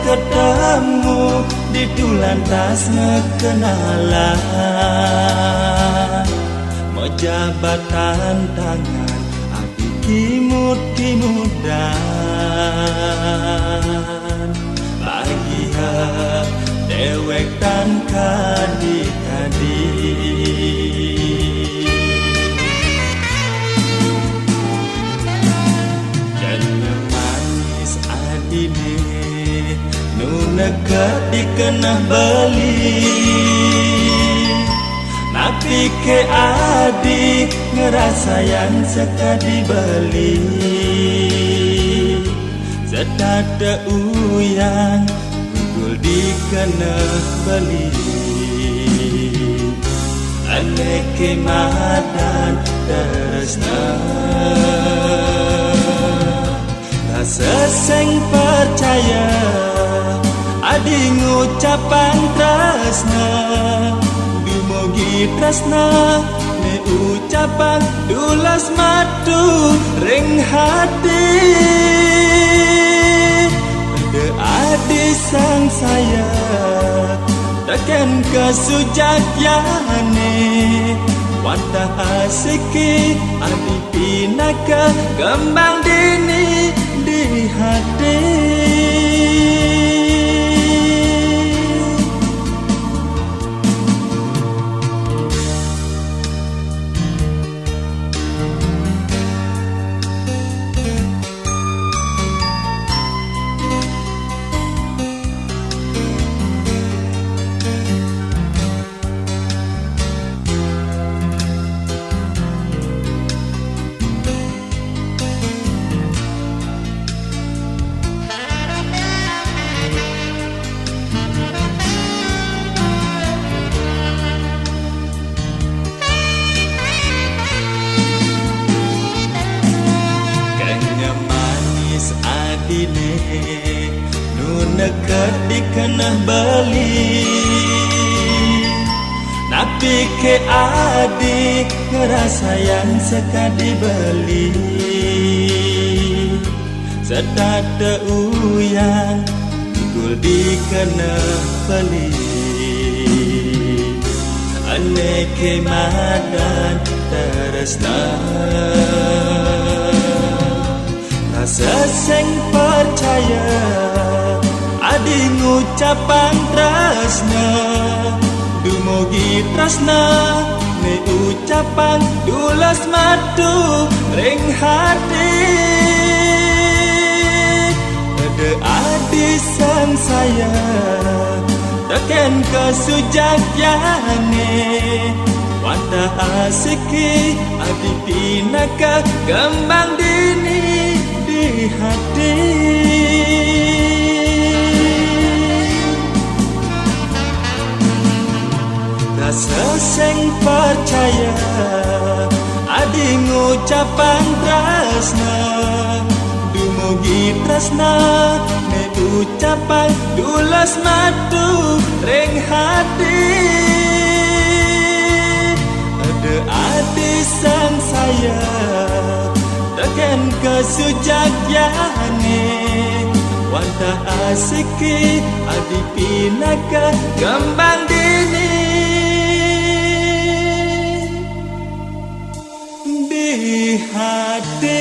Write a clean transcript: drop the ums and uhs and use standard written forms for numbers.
ketemu di tulantas ngekenalan, mau jabatan tangan abi kimudan bahagia dewek dan kadi-kadi. Jangan manis adine nu nekat dikenah beli, napi ke adik ngerasayan sekadi beli, sedada uyang gugul dikenah beli, aneh kemadan teresna seseng percaya adi ngucapan tresna dumugi tresna ne ucapan dulas madu ring hati de adi sang saya tekan kesujakyane wadah asiki adi pinaka kembang dini di hati. Adine nu nekat dikenah beli, napi ke adik ngerasayan sekadi beli, sedada uyang gul dikenah beli, aneh kemadan teresna seseng percaya adi ngucapan tresna dumugi tresna ne ucapan dulas madu ring hati ade adi sang saya teken kesujakyane wadah asiki adi pinaka kembang dini di hati. Seseng percaya adi ngucapan tresna dumugi tresna ne ucapan dulas madu ring hati ade adi sang saya tekan kesujakyane wadah asiki adi pinaka kembang dini di hati.